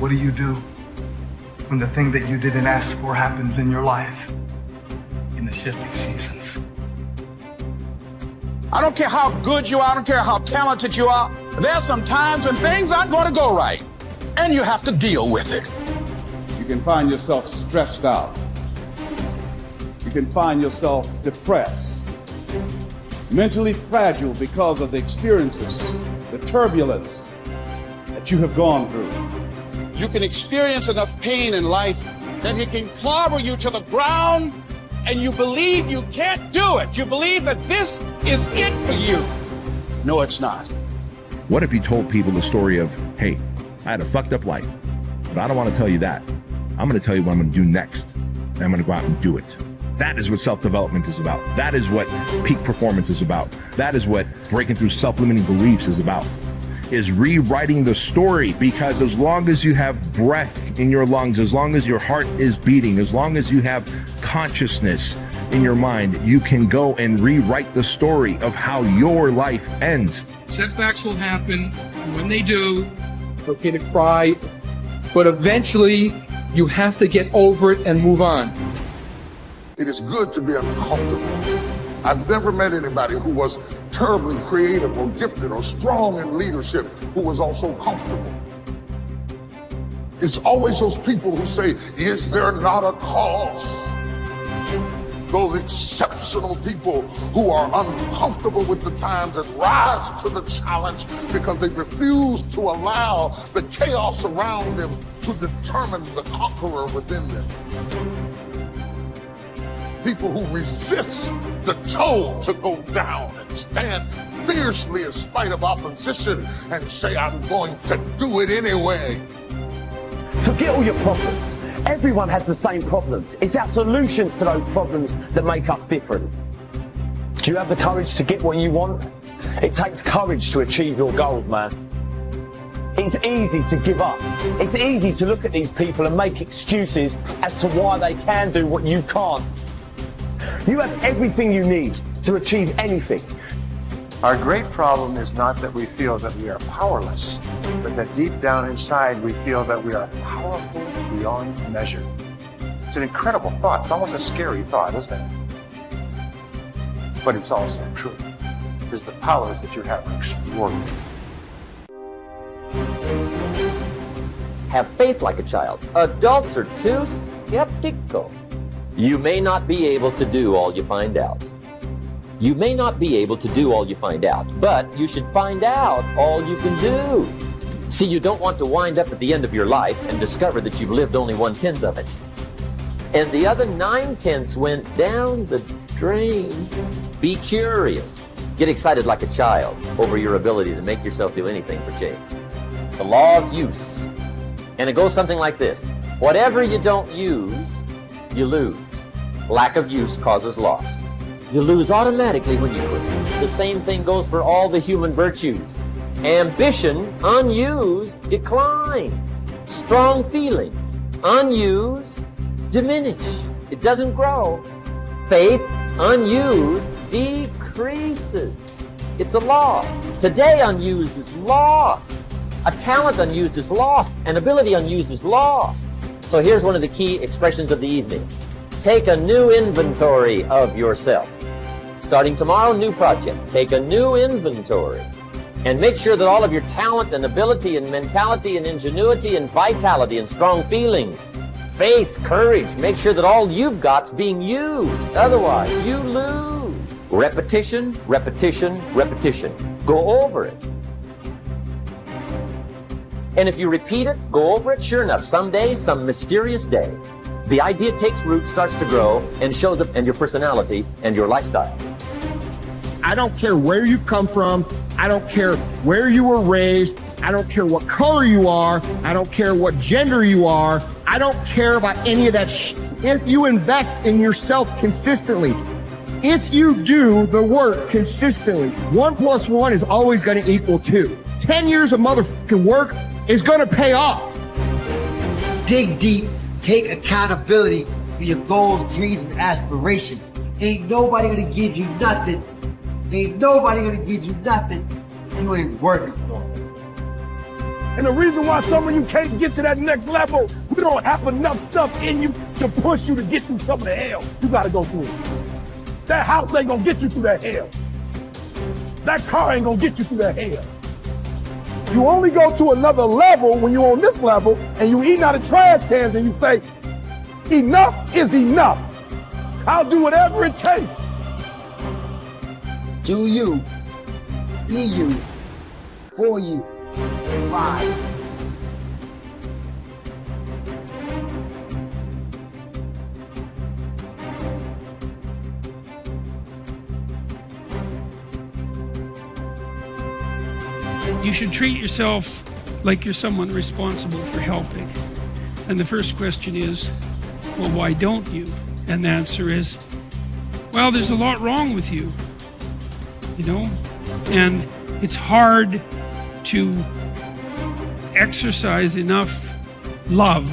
What do you do when the thing that you didn't ask for happens in your life in the shifting seasons? I don't care how good you are, I don't care how talented you are. There are some times when things aren't going to go right, and you have to deal with it. You can find yourself stressed out. You can find yourself depressed, mentally fragile because of the experiences, the turbulence that you have gone through. You can experience enough pain in life that it can clobber you to the ground, and you believe you can't do it. You believe that this is it for you. No, it's not. What if you told people the story of, hey, I had a fucked up life, but I don't want to tell you that. I'm going to tell you what I'm going to do next, and I'm going to go out and do it. That is what self-development is about. That is what peak performance is about. That is what breaking through self-limiting beliefs is about, is rewriting the story. Because as long as you have breath in your lungs, as long as your heart is beating, as long as you have consciousness in your mind, you can go and rewrite the story of how your life ends. Setbacks will happen. When they do, it's okay to cry, but eventually you have to get over it and move on. It is good to be uncomfortable. I've never met anybody who was terribly creative or gifted or strong in leadership who was also comfortable. It's always those people who say, is there not a cause? Those exceptional people who are uncomfortable with the times and rise to the challenge because they refuse to allow the chaos around them to determine the conqueror within them. People who resist the toll to go down and stand fiercely in spite of opposition and say, I'm going to do it anyway. Forget all your problems. Everyone has the same problems. It's our solutions to those problems that make us different. Do you have the courage to get what you want? It takes courage to achieve your goals, man. It's easy to give up. It's easy to look at these people and make excuses as to why they can do what you can't. You have everything you need to achieve anything. Our great problem is not that we feel that we are powerless, but that deep down inside we feel that we are powerful beyond measure. It's an incredible thought. It's almost a scary thought, isn't it? But it's also true, because the powers that you have are extraordinary. Have faith like a child. Adults are too skeptical. You may not be able to do all you find out. You may not be able to do all you find out, but you should find out all you can do. See, you don't want to wind up at the end of your life and discover that you've lived only 1/10 of it. And the other 9/10 went down the drain. Be curious. Get excited like a child over your ability to make yourself do anything for change. The law of use. And it goes something like this. Whatever you don't use, you lose. Lack of use causes loss. You lose automatically when you quit. The same thing goes for all the human virtues. Ambition, unused, declines. Strong feelings, unused, diminish. It doesn't grow. Faith, unused, decreases. It's a law. Today unused is lost. A talent unused is lost. An ability unused is lost. So here's one of the key expressions of the evening. Take a new inventory of yourself. Starting tomorrow, new project. Take a new inventory and make sure that all of your talent and ability and mentality and ingenuity and vitality and strong feelings, faith, courage, make sure that all you've got's being used. Otherwise, you lose. Repetition, repetition, repetition. Go over it. And if you repeat it, go over it, sure enough, someday, some mysterious day, the idea takes root, starts to grow, and shows up in your personality and your lifestyle. I don't care where you come from. I don't care where you were raised. I don't care what color you are. I don't care what gender you are. I don't care about any of that If you invest in yourself consistently, if you do the work consistently, 1 + 1 is always going to equal 2. 10 years of motherfucking work is going to pay off. Dig deep. Take accountability for your goals, dreams, and aspirations. Ain't nobody gonna give you nothing. Ain't nobody gonna give you nothing you ain't working for. And the reason why some of you can't get to that next level, we don't have enough stuff in you to push you to get through some of the hell you gotta go through. That house ain't gonna get you through that hell. That car ain't gonna get you through that hell. You only go to another level when you're on this level and you eating out of trash cans and you say, enough is enough. I'll do whatever it takes. Do you, be you, for you. Bye. You should treat yourself like you're someone responsible for helping. And the first question is, well, why don't you? And the answer is, well, there's a lot wrong with you, you know? And it's hard to exercise enough love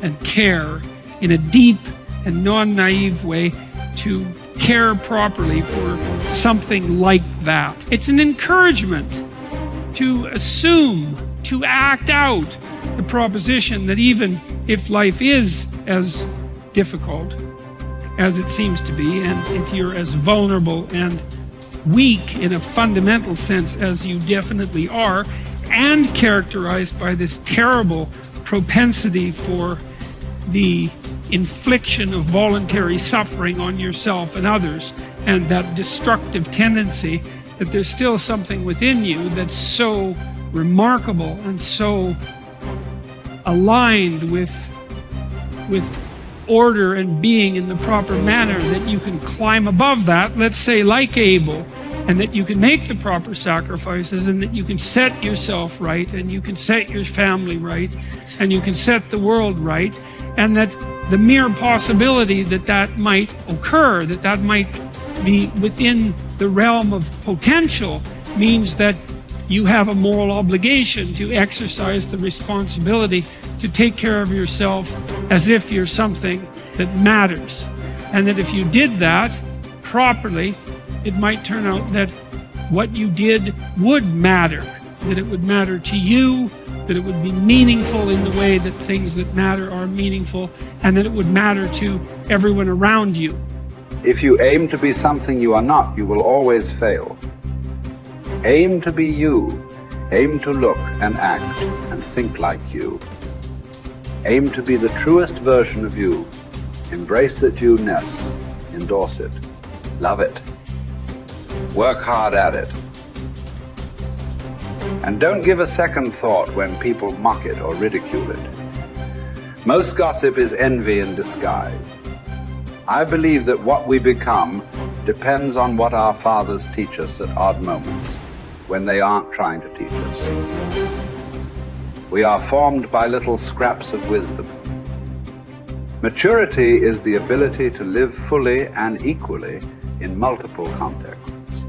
and care in a deep and non-naive way to care properly for something like that. It's an encouragement to assume, to act out the proposition that even if life is as difficult as it seems to be, and if you're as vulnerable and weak in a fundamental sense as you definitely are, and characterized by this terrible propensity for the infliction of voluntary suffering on yourself and others, and that destructive tendency, that there's still something within you that's so remarkable and so aligned with order and being in the proper manner that you can climb above that, let's say like Abel, and that you can make the proper sacrifices, and that you can set yourself right, and you can set your family right, and you can set the world right, and that the mere possibility that that might occur, that that might be within the realm of potential, means that you have a moral obligation to exercise the responsibility to take care of yourself as if you're something that matters. And that if you did that properly, it might turn out that what you did would matter, that it would matter to you, that it would be meaningful in the way that things that matter are meaningful, and that it would matter to everyone around you. If you aim to be something you are not, you will always fail. Aim to be you. Aim to look and act and think like you. Aim to be the truest version of you. Embrace that you-ness. Endorse it. Love it. Work hard at it. And don't give a second thought when people mock it or ridicule it. Most gossip is envy in disguise. I believe that what we become depends on what our fathers teach us at odd moments, when they aren't trying to teach us. We are formed by little scraps of wisdom. Maturity is the ability to live fully and equally in multiple contexts.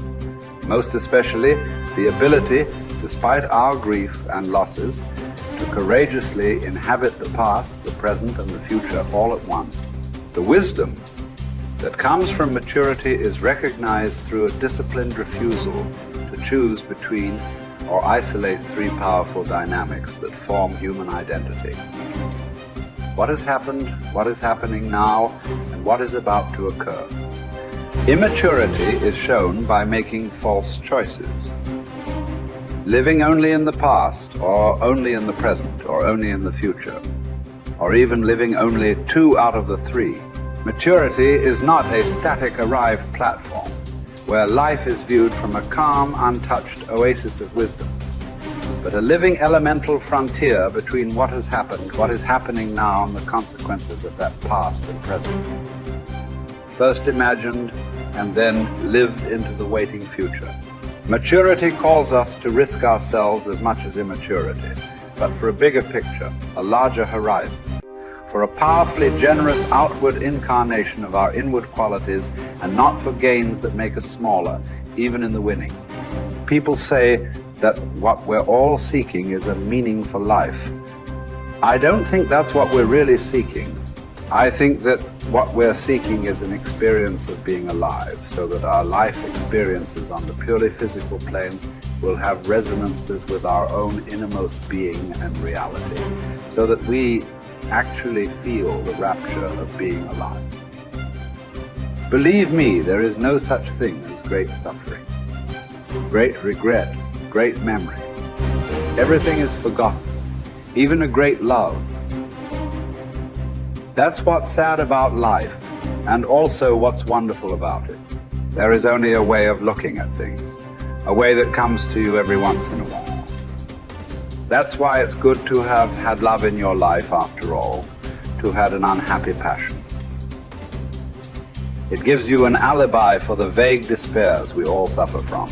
Most especially, the ability, despite our grief and losses, to courageously inhabit the past, the present, and the future all at once. The wisdom that comes from maturity is recognized through a disciplined refusal to choose between or isolate three powerful dynamics that form human identity. What has happened, what is happening now, and what is about to occur. Immaturity is shown by making false choices. Living only in the past, or only in the present, or only in the future, or even living only 2 out of the 3. Maturity is not a static arrived platform where life is viewed from a calm, untouched oasis of wisdom, but a living elemental frontier between what has happened, what is happening now, and the consequences of that past and present. First imagined and then lived into the waiting future. Maturity calls us to risk ourselves as much as immaturity, but for a bigger picture, a larger horizon, for a powerfully generous outward incarnation of our inward qualities, and not for gains that make us smaller, even in the winning. People say that what we're all seeking is a meaningful life. I don't think that's what we're really seeking. I think that what we're seeking is an experience of being alive, so that our life experiences on the purely physical plane will have resonances with our own innermost being and reality, so that we actually feel the rapture of being alive. Believe me, there is no such thing as great suffering, great regret, great memory. Everything is forgotten, even a great love. That's what's sad about life, and also what's wonderful about it. There is only a way of looking at things, a way that comes to you every once in a while. That's why it's good to have had love in your life after all, to have had an unhappy passion. It gives you an alibi for the vague despairs we all suffer from.